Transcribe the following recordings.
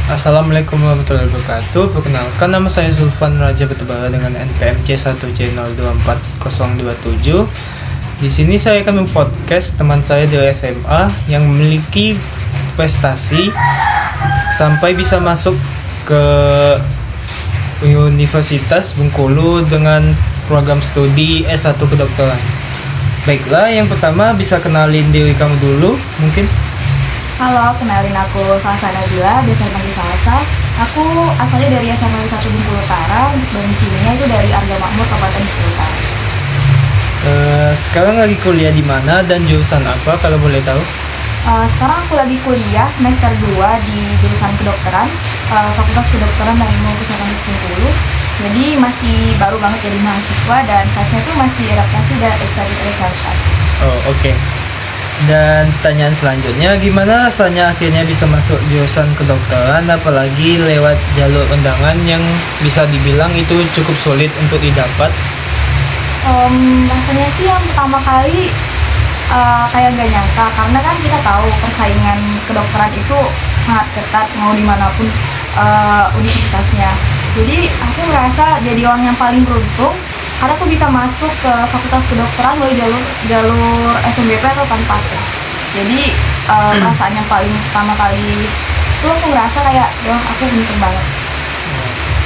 Assalamualaikum warahmatullahi wabarakatuh. Perkenalkan, nama saya Zulfan Raja Batubara dengan NPM C1C024027. Di sini saya akan mempodcast teman saya dari SMA yang memiliki prestasi sampai bisa masuk ke Universitas Bengkulu dengan program studi S1 kedokteran. Baiklah, yang pertama bisa kenalin diri kamu dulu mungkin. Halo, kenalin aku Salsa Nabila, biasa dipanggil Salsa. Aku asalnya dari SMA 1 Bengkulu Utara, domisilinya itu dari Arga Makmur, Kabupaten Bengkulu Utara. Sekarang lagi kuliah di mana dan jurusan apa kalau boleh tahu? Sekarang aku lagi kuliah semester 2 di jurusan kedokteran, Fakultas Kedokteran dan Ilmu Kesehatan Bengkulu. Jadi masih baru banget jadi mahasiswa dan kelasnya itu masih adaptasi dan executive research. Oh, oke. Dan pertanyaan selanjutnya, gimana rasanya akhirnya bisa masuk jurusan kedokteran, apalagi lewat jalur undangan yang bisa dibilang itu cukup sulit untuk didapat? Rasanya sih yang pertama kali kayak gak nyangka, karena kan kita tahu persaingan kedokteran itu sangat ketat mau dimanapun universitasnya. Jadi aku merasa jadi orang yang paling beruntung karena aku bisa masuk ke Fakultas Kedokteran melalui jalur SNBP atau tanpa tes. Jadi perasaan yang paling pertama kali itu aku ngerasa kayak wah, aku beruntung banget.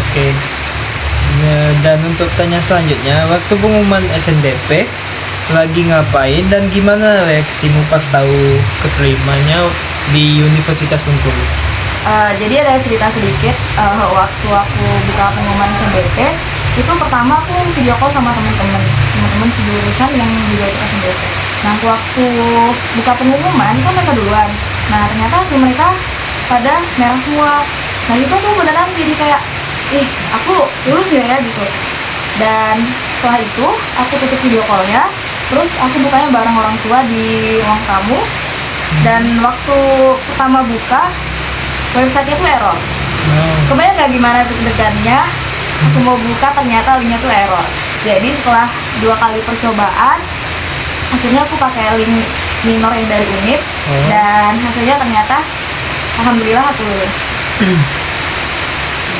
Oke. Dan untuk tanya selanjutnya, waktu pengumuman SNBP lagi ngapain dan gimana reaksimu pas tahu keterimanya di Universitas Bengkulu? Jadi ada cerita sedikit, waktu aku buka pengumuman SNBP itu pertama aku video call sama teman-teman sejurusan yang juga ikut SNBP. Nah waktu buka pengumuman kan mereka duluan, nah ternyata hasil mereka pada merah semua. Nah itu tuh beneran jadi kayak aku lulus ya gitu. Dan setelah itu aku tutup video callnya, terus aku bukanya bareng orang tua di ruang tamu. Dan waktu pertama buka, websitenya tuh error. Kebayang gak gimana deg-degannya? Aku mau buka ternyata linknya tuh error. Jadi setelah 2 kali percobaan, akhirnya aku pakai link minor yang dari Unit. Dan hasilnya ternyata alhamdulillah aku lulus.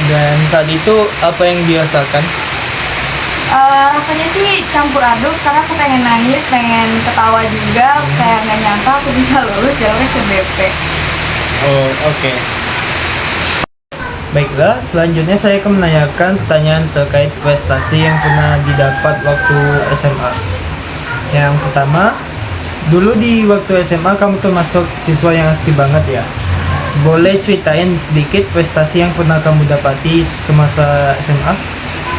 Dan saat itu apa yang dirasakan? Rasanya sih campur aduk, karena aku pengen nangis, pengen ketawa juga. Kayak gak nyangka aku bisa lulus jalur SNBP. Oh, oke. Baiklah, selanjutnya saya akan menanyakan pertanyaan terkait prestasi yang pernah didapat waktu SMA. Yang pertama, dulu di waktu SMA kamu termasuk siswa yang aktif banget ya. Boleh ceritain sedikit prestasi yang pernah kamu dapati semasa SMA?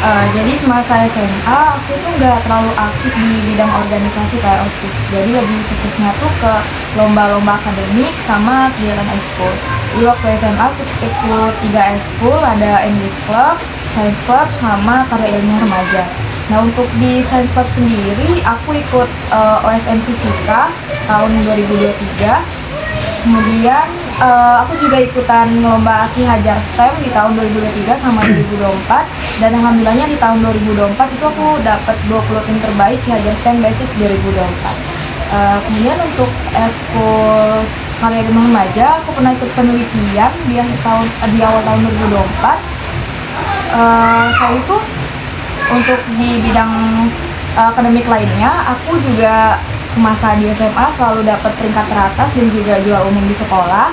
Jadi semasa SMA aku tuh nggak terlalu aktif di bidang organisasi kayak OSIS. Jadi lebih fokusnya tuh ke lomba-lomba akademik sama kegiatan eskul. Di waktu SMA aku ikut 3 eskul, ada English Club, Science Club, sama karya ilmiah remaja. Nah untuk di Science Club sendiri aku ikut OSM Fisika tahun 2023. Kemudian aku juga ikutan lomba Ki Hajar STEM di tahun 2023 sama 2024. Dan alhamdulillahnya di tahun 2024 itu aku dapat 20 tim terbaik Ki Hajar STEM Basic 2024. Kemudian untuk eskul karya ilmiah remaja aku pernah ikut penelitian di awal tahun 2024. Selain itu untuk di bidang akademik lainnya aku juga semasa di SMA selalu dapat peringkat teratas dan juga juara umum di sekolah.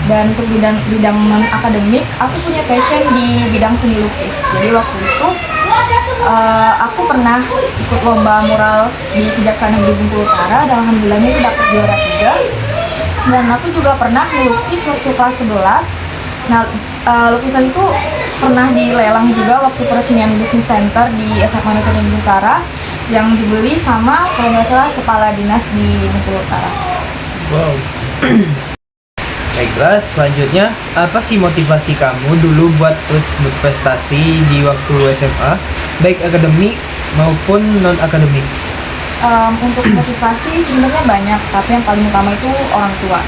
Dan untuk bidang non akademik aku punya passion di bidang seni lukis. Jadi waktu itu aku pernah ikut lomba mural di Kejaksaan Negeri Bengkulu Utara dan alhamdulillahnya itu dapat juara 3. Dan aku juga pernah melukis waktu kelas 11. Nah lukisan itu pernah dilelang juga waktu peresmian bisnis center di SMA Negeri Bengkulu Utara yang dibeli sama kalau nggak salah kepala dinas di Bengkulu Utara. Wow. Baiklah, selanjutnya apa sih motivasi kamu dulu buat terus berprestasi di waktu SMA, baik akademik maupun non akademik? Untuk motivasi sebenarnya banyak, tapi yang paling utama itu orang tua.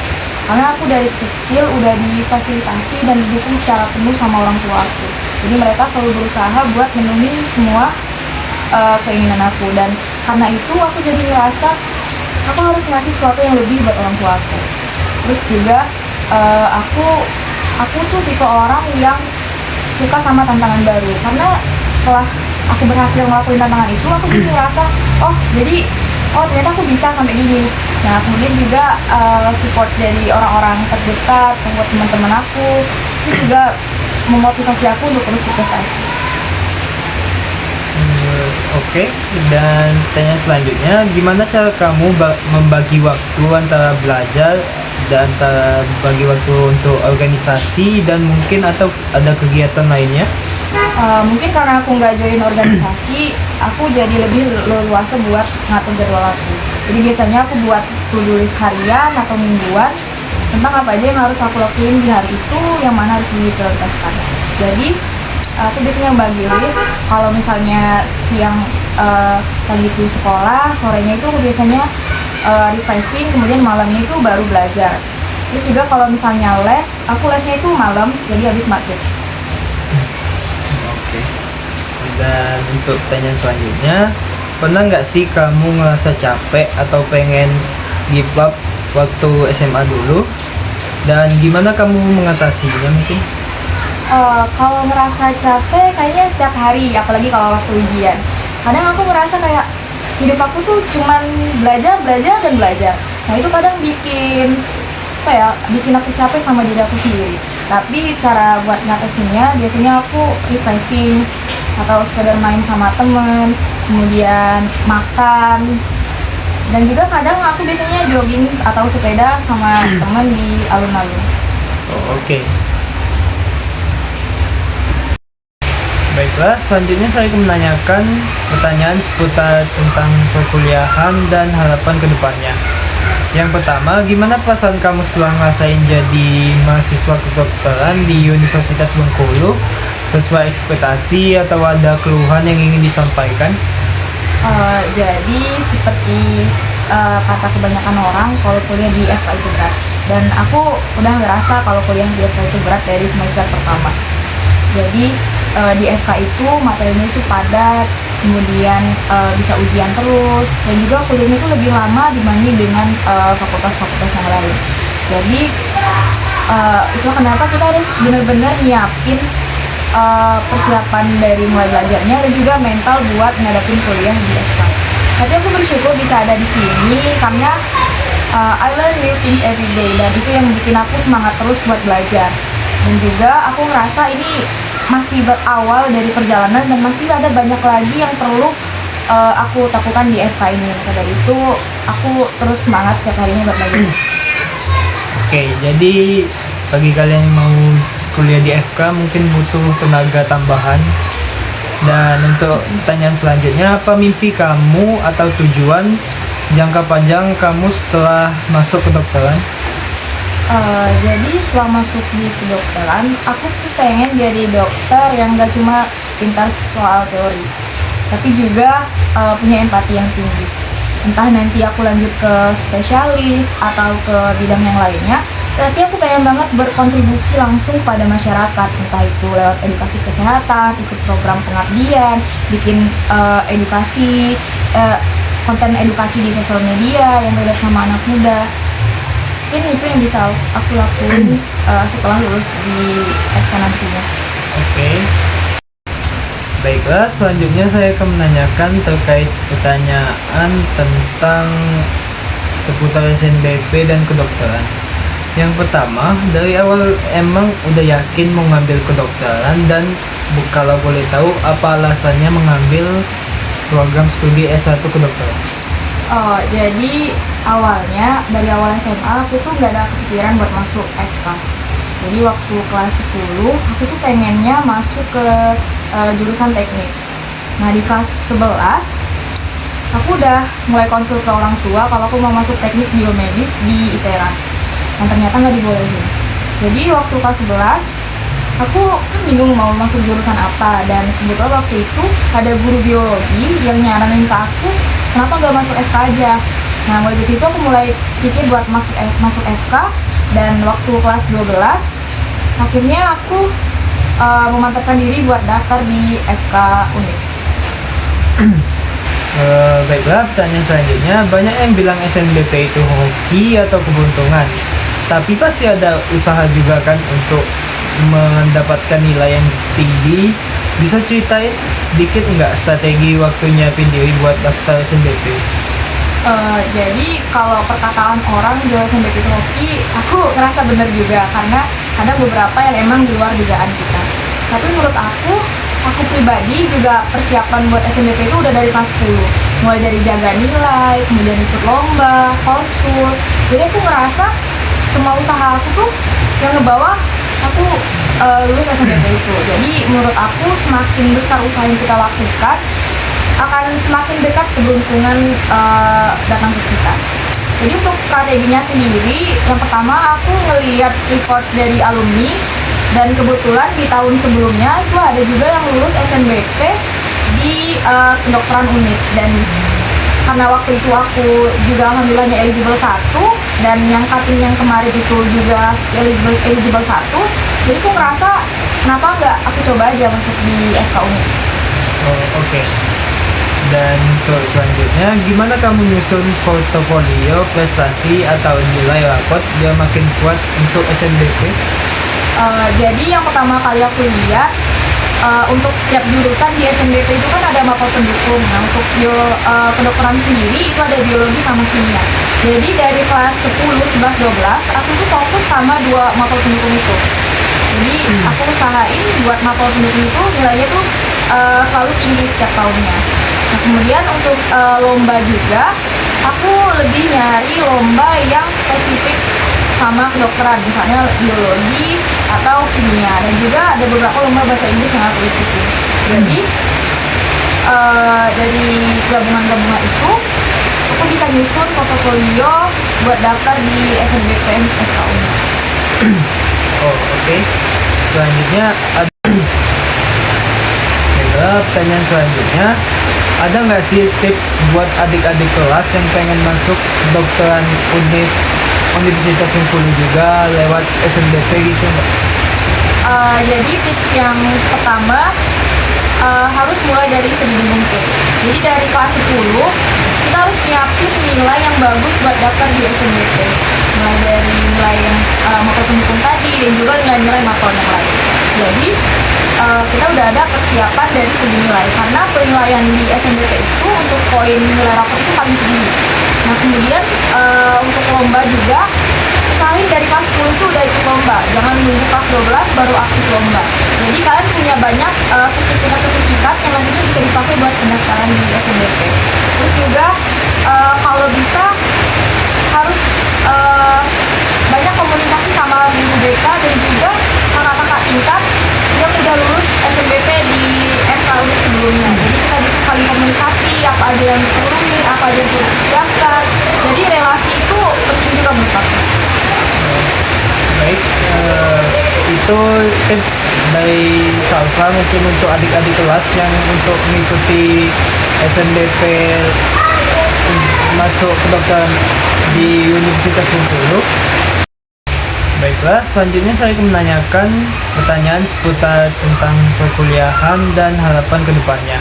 Karena aku dari kecil udah difasilitasi dan didukung secara penuh sama orang tua aku. Jadi mereka selalu berusaha buat memenuhi semua keinginan aku. Dan karena itu aku jadi ngerasa aku harus ngasih sesuatu yang lebih buat orang tua aku. Terus juga aku aku tuh tipe orang yang suka sama tantangan baru, karena setelah aku berhasil ngelakuin tantangan itu, aku jadi ngerasa oh ternyata aku bisa sampai gini. Nah kemudian juga support dari orang-orang terdekat, membuat teman-teman aku itu juga memotivasi aku untuk terus berprestasi. Oke, dan tanya selanjutnya, gimana cara kamu membagi waktu antara belajar dan antara bagi waktu untuk organisasi dan mungkin atau ada kegiatan lainnya? Mungkin karena aku nggak join organisasi, aku jadi lebih leluasa buat ngatur jadwal aku. Jadi biasanya aku buat to-do list harian atau mingguan tentang apa aja yang harus aku lakuin di hari itu, yang mana harus diprioritaskan. Jadi aku biasanya bagi list, kalau misalnya siang pagi itu sekolah, sorenya itu aku biasanya refreshing, kemudian malamnya itu baru belajar. Terus juga kalau misalnya les, aku lesnya itu malam, jadi habis maghrib. Oke. Dan untuk pertanyaan selanjutnya, pernah nggak sih kamu ngerasa capek atau pengen give up waktu SMA dulu? Dan gimana kamu mengatasinya mungkin? Kalau ngerasa capek kayaknya setiap hari, apalagi kalau waktu ujian. Kadang aku ngerasa kayak hidup aku tuh cuman belajar dan belajar. Nah itu kadang bikin bikin aku capek sama diri aku sendiri. Tapi cara buat ngatasinnya biasanya aku refreshing atau sekedar main sama temen, kemudian makan, dan juga kadang aku biasanya jogging atau sepeda sama temen di alun-alun. Oke. Baiklah, selanjutnya saya akan menanyakan pertanyaan seputar tentang perkuliahan dan harapan kedepannya. Yang pertama, gimana perasaan kamu setelah ngerasain jadi mahasiswa kedokteran di Universitas Bengkulu? Sesuai ekspektasi atau ada keluhan yang ingin disampaikan? Jadi seperti kata kebanyakan orang, kalau kuliah di FK itu berat. Dan aku udah ngerasa kalau kuliah di FK itu berat dari semester pertama. Jadi di FK itu materinya itu padat, kemudian bisa ujian terus, dan juga kuliahnya itu lebih lama dibanding dengan fakultas-fakultas yang lain. Jadi itu kenapa kita harus benar-benar nyiapin persiapan dari mulai belajarnya dan juga mental buat ngadapin kuliah di FK. Tapi aku bersyukur bisa ada di sini karena I learn new things every day, dan itu yang bikin aku semangat terus buat belajar. Dan juga aku ngerasa ini masih berawal dari perjalanan dan masih ada banyak lagi yang perlu aku lakukan di FK ini. Maka dari itu aku terus semangat setiap harinya buat belajar. Oke, jadi bagi kalian yang mau kuliah di FK mungkin butuh tenaga tambahan. Dan untuk pertanyaan selanjutnya, apa mimpi kamu atau tujuan jangka panjang kamu setelah masuk kedokteran? Jadi setelah masuk di kedokteran, aku tuh pengen jadi dokter yang gak cuma pintar soal teori, tapi juga punya empati yang tinggi. Entah nanti aku lanjut ke spesialis atau ke bidang yang lainnya, tapi aku pengen banget berkontribusi langsung pada masyarakat, entah itu lewat edukasi kesehatan, ikut program pengabdian, bikin edukasi, konten edukasi di sosial media yang relate sama anak muda. Mungkin itu yang bisa aku lakuin setelah lulus di FK nantinya. Oke. Baiklah, selanjutnya saya akan menanyakan terkait pertanyaan tentang seputar SNBP dan kedokteran. Yang pertama, dari awal emang udah yakin mau ngambil kedokteran, dan kalau boleh tahu apa alasannya mengambil program studi S1 kedokteran? Jadi awalnya dari awal SMA aku tuh nggak ada kepikiran buat masuk FK. Jadi waktu kelas 10 aku tuh pengennya masuk ke jurusan teknik. Nah di kelas 11 aku udah mulai konsul ke orang tua kalau aku mau masuk teknik biomedis di ITERA. Dan ternyata nggak dibolehin. Jadi waktu kelas 11 aku kan bingung mau masuk jurusan apa, dan kebetulan waktu itu ada guru biologi yang nyaranin ke aku kenapa nggak masuk FK aja. Nah mulai dari situ aku mulai pikir buat masuk FK, dan waktu kelas 12 akhirnya aku memantapkan diri buat daftar di FK Unif. Baiklah, pertanyaan selanjutnya, banyak yang bilang SNBP itu hoki atau keberuntungan. tapi pasti ada usaha juga kan untuk mendapatkan nilai yang tinggi. Bisa ceritain sedikit nggak strategi waktu nyiapin diri buat daftar SNBP? Jadi kalau perkataan orang jual SNBP itu hoki, aku ngerasa bener juga karena ada beberapa yang emang di luar dugaan kita. Tapi menurut aku pribadi juga persiapan buat SNBP itu udah dari kelas 10. Mulai dari jaga nilai, kemudian ikut lomba, konsul. Jadi aku ngerasa semua usaha aku tuh yang ngebawa aku lulus SNBP itu. Jadi menurut aku semakin besar usaha yang kita lakukan, akan semakin dekat keberuntungan datang ke kita. Jadi untuk strateginya sendiri, yang pertama aku ngeliat report dari alumni, dan kebetulan di tahun sebelumnya itu ada juga yang lulus SNBP di kedokteran UNIF, dan karena waktu itu aku juga alhamdulillahnya eligible 1 dan yang cutting yang kemarin itu juga eligible 1, jadi aku ngerasa kenapa nggak aku coba aja masuk di FK UNIF. Oh, oke. Dan untuk selanjutnya, gimana kamu nyusun portofolio, prestasi, atau nilai rapot biar makin kuat untuk SNBP? Jadi yang pertama kali aku lihat, untuk setiap jurusan di SNBP itu kan ada mapel pendukung. Nah, untuk kedokteran sendiri itu ada biologi sama kimia. Jadi dari kelas 10, 11, 12 aku tuh fokus sama 2 mapel pendukung itu. Jadi aku usahain buat mapel pendukung itu nilainya tuh selalu tinggi setiap tahunnya. Nah, kemudian untuk lomba juga aku lebih nyari lomba yang spesifik sama kedokteran, misalnya biologi atau kimia, dan juga ada beberapa lomba bahasa Inggris yang aku ikuti. Jadi dari gabungan-gabungan itu aku bisa nyusun portofolio buat daftar di SNBPTN FKU. Oh, oke. Selanjutnya ada pertanyaan selanjutnya, ada nggak sih tips buat adik-adik kelas yang pengen masuk kedokteran Universitas Bengkulu juga lewat SNBP gitu nggak? Jadi tips yang pertama, harus mulai dari sedini mungkin. Jadi dari kelas 10 kita harus nyiapin nilai yang bagus buat daftar di SNBP. Mulai dari nilai yang mapel pendukung tadi dan juga nilai-nilai mapel yang lain. Jadi kita udah ada persiapan dari segi nilai, karena penilaian di SNBP itu untuk poin nilai rapor itu paling tinggi. Nah kemudian untuk lomba juga usahain dari kelas 10 itu udah ikut lomba, jangan nunggu kelas 12 baru aktif lomba. Jadi kalian punya banyak sertifikat yang nantinya bisa dipakai buat pendaftaran di SNBP. Terus juga kalau bisa harus banyak komunikasi sama guru BK dan juga kakak-kakak tingkat yang udah lulus SNBP di FKU sebelumnya. Jadi kita bisa saling komunikasi, apa aja yang diperluin, apa aja yang perlu disiapkan. Jadi relasi itu penting juga menurut aku. Baik, itu tips dari Salsa mungkin untuk adik-adik kelas yang untuk mengikuti SNBP masuk kedokteran di Universitas Bengkulu. Baiklah, selanjutnya saya akan menanyakan pertanyaan seputar tentang perkuliahan dan harapan kedepannya.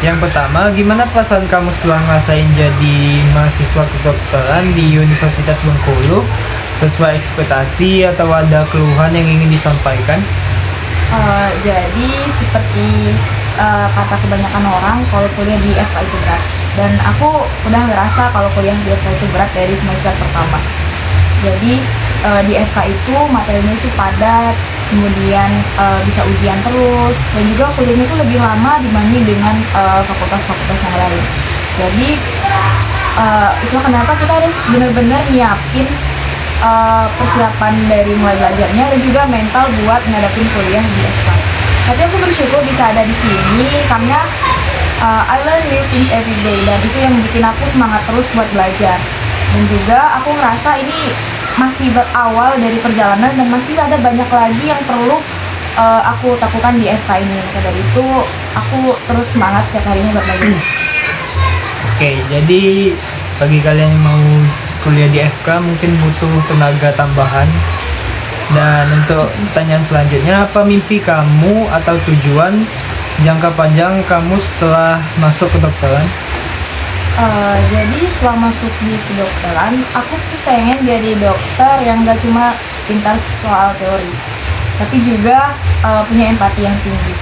Yang pertama, gimana perasaan kamu setelah ngerasain jadi mahasiswa kedokteran di Universitas Bengkulu? Sesuai ekspektasi atau ada keluhan yang ingin disampaikan? Jadi seperti kata kebanyakan orang, kalau kuliah di FK itu berat. Dan aku udah ngerasa kalau kuliah di FK itu berat dari semester pertama. Jadi di FK itu materinya itu padat, kemudian bisa ujian terus, dan juga kuliahnya itu lebih lama dibanding dengan fakultas-fakultas yang lain. Jadi itu kenapa kita harus benar-benar nyiapin persiapan dari mulai belajarnya dan juga mental buat ngadapin kuliah di FK. Tapi aku bersyukur bisa ada di sini karena I learn new things every day, dan itu yang bikin aku semangat terus buat belajar. Dan juga aku ngerasa ini masih berawal dari perjalanan dan masih ada banyak lagi yang perlu aku lakukan di FK ini. Maka dari itu aku terus semangat setiap harinya buat belajar. Oke, jadi bagi kalian yang mau kuliah di FK mungkin butuh tenaga tambahan. Dan untuk pertanyaan selanjutnya, apa mimpi kamu atau tujuan jangka panjang kamu setelah masuk kedokteran? Jadi setelah masuk di kedokteran, aku tuh pengen jadi dokter yang gak cuma pintar soal teori, tapi juga punya empati yang tinggi.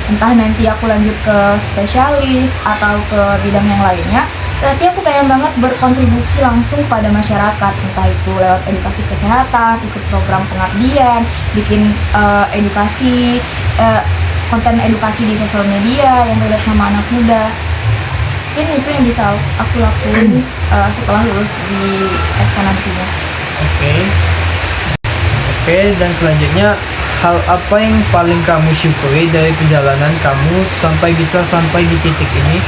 Entah nanti aku lanjut ke spesialis atau ke bidang yang lainnya, tapi aku pengen banget berkontribusi langsung pada masyarakat, entah itu lewat edukasi kesehatan, ikut program pengabdian, bikin konten edukasi di sosial media yang relate sama anak muda. Mungkin itu yang bisa aku lakuin setelah lulus di FK nantinya. Oke. Oke, dan selanjutnya hal apa yang paling kamu syukuri dari perjalanan kamu sampai di titik ini?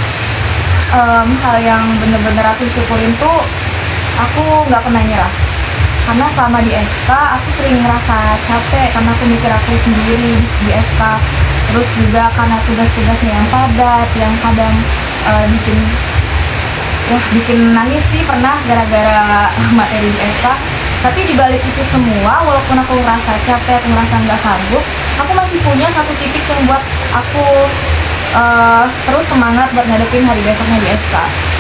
Hal yang bener-bener aku syukurin tuh aku nggak pernah nyerah. Karena selama di FK aku sering ngerasa capek karena aku mikir aku sendiri di FK. Terus juga karena tugas-tugasnya yang padat, yang kadang bikin nangis sih pernah gara-gara materi di FK. Tapi dibalik itu semua, walaupun aku ngerasa capek, aku ngerasa nggak sanggup, aku masih punya satu titik yang buat aku terus semangat buat ngadepin hari besoknya di FK.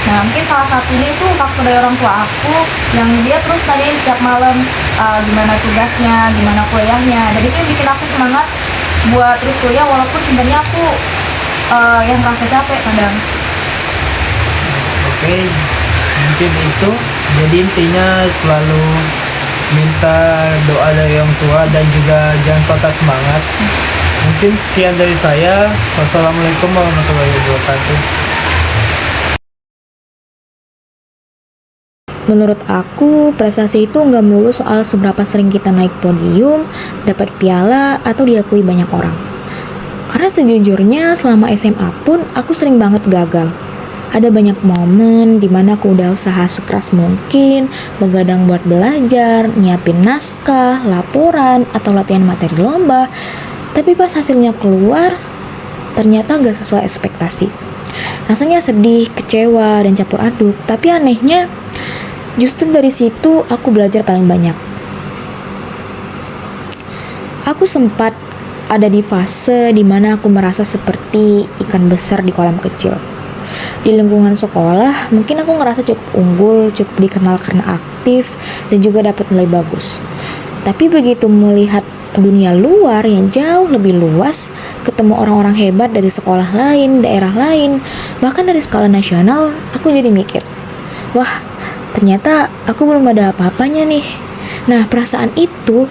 Nah, mungkin salah satunya itu faktor dari orang tua aku yang dia terus nanyain setiap malam gimana tugasnya, gimana kuliahnya. Dan itu yang bikin aku semangat buat terus kuliah walaupun sebenarnya aku yang merasa capek kadang. Oke, mungkin itu. Jadi intinya selalu minta doa dari orang tua dan juga jangan patah semangat. Mungkin sekian dari saya. Wassalamualaikum warahmatullahi wabarakatuh. Menurut aku, prestasi itu nggak melulu soal seberapa sering kita naik podium, dapat piala, atau diakui banyak orang. Karena sejujurnya selama SMA pun aku sering banget gagal. Ada banyak momen dimana aku udah usaha sekeras mungkin, begadang buat belajar, nyiapin naskah, laporan, atau latihan materi lomba. Tapi pas hasilnya keluar, ternyata gak sesuai ekspektasi. Rasanya sedih, kecewa, dan campur aduk. Tapi anehnya, justru dari situ aku belajar paling banyak. Aku sempat ada di fase dimana aku merasa seperti ikan besar di kolam kecil. Di lingkungan sekolah, mungkin aku ngerasa cukup unggul, cukup dikenal karena aktif, dan juga dapat nilai bagus. Tapi begitu melihat dunia luar yang jauh lebih luas, ketemu orang-orang hebat dari sekolah lain, daerah lain, bahkan dari skala nasional, aku jadi mikir, wah, ternyata aku belum ada apa-apanya nih. Nah, perasaan itu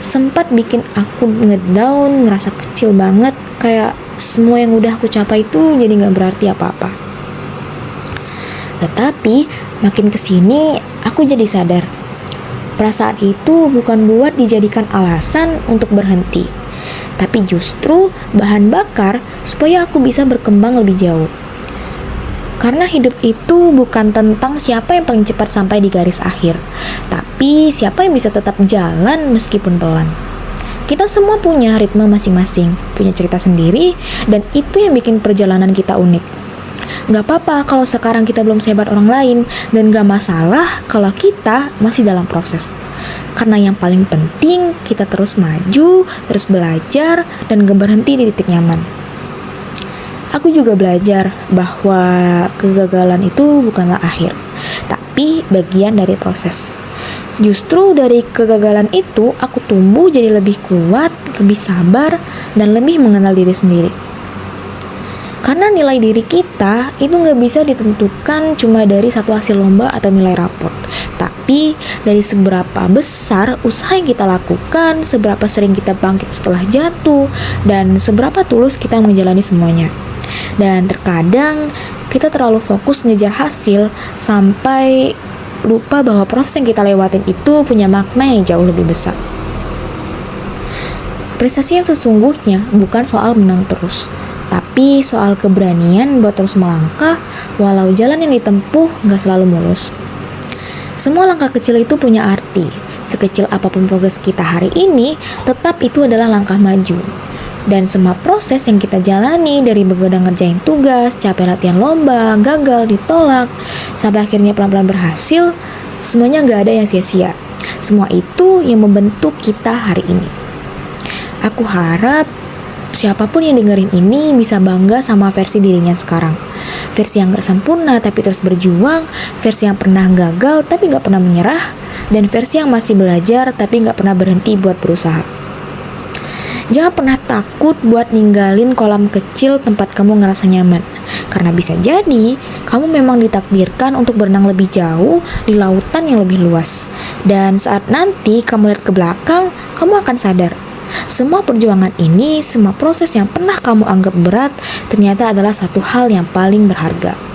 sempat bikin aku ngedown, ngerasa kecil banget, kayak semua yang udah aku capai itu jadi gak berarti apa-apa. Tetapi makin kesini aku jadi sadar, perasaan itu bukan buat dijadikan alasan untuk berhenti, tapi justru bahan bakar supaya aku bisa berkembang lebih jauh. Karena hidup itu bukan tentang siapa yang paling cepat sampai di garis akhir, tapi siapa yang bisa tetap jalan meskipun pelan. Kita semua punya ritme masing-masing, punya cerita sendiri, dan itu yang bikin perjalanan kita unik. Gak apa-apa kalau sekarang kita belum sehebat orang lain, dan gak masalah kalau kita masih dalam proses. Karena yang paling penting, kita terus maju, terus belajar, dan gak berhenti di titik nyaman. Aku juga belajar bahwa kegagalan itu bukanlah akhir, tapi bagian dari proses. Justru dari kegagalan itu, aku tumbuh jadi lebih kuat, lebih sabar, dan lebih mengenal diri sendiri. Karena nilai diri kita itu nggak bisa ditentukan cuma dari satu hasil lomba atau nilai raport, tapi dari seberapa besar usaha yang kita lakukan, seberapa sering kita bangkit setelah jatuh, dan seberapa tulus kita menjalani semuanya. Dan terkadang kita terlalu fokus ngejar hasil sampai lupa bahwa proses yang kita lewatin itu punya makna yang jauh lebih besar. Prestasi yang sesungguhnya bukan soal menang terus, tapi soal keberanian buat terus melangkah walau jalan yang ditempuh gak selalu mulus. Semua langkah kecil itu punya arti. Sekecil apapun progres kita hari ini, tetap itu adalah langkah maju. Dan semua proses yang kita jalani, dari begadang ngerjain tugas, capek latihan lomba, gagal, ditolak, sampai akhirnya pelan-pelan berhasil, semuanya gak ada yang sia-sia. Semua itu yang membentuk kita hari ini. Aku harap siapapun yang dengerin ini bisa bangga sama versi dirinya sekarang. Versi yang gak sempurna tapi terus berjuang, versi yang pernah gagal tapi gak pernah menyerah, dan versi yang masih belajar tapi gak pernah berhenti buat berusaha. Jangan pernah takut buat ninggalin kolam kecil tempat kamu ngerasa nyaman. Karena bisa jadi kamu memang ditakdirkan untuk berenang lebih jauh di lautan yang lebih luas. Dan saat nanti kamu lihat ke belakang, kamu akan sadar semua perjuangan ini, semua proses yang pernah kamu anggap berat ternyata adalah satu hal yang paling berharga.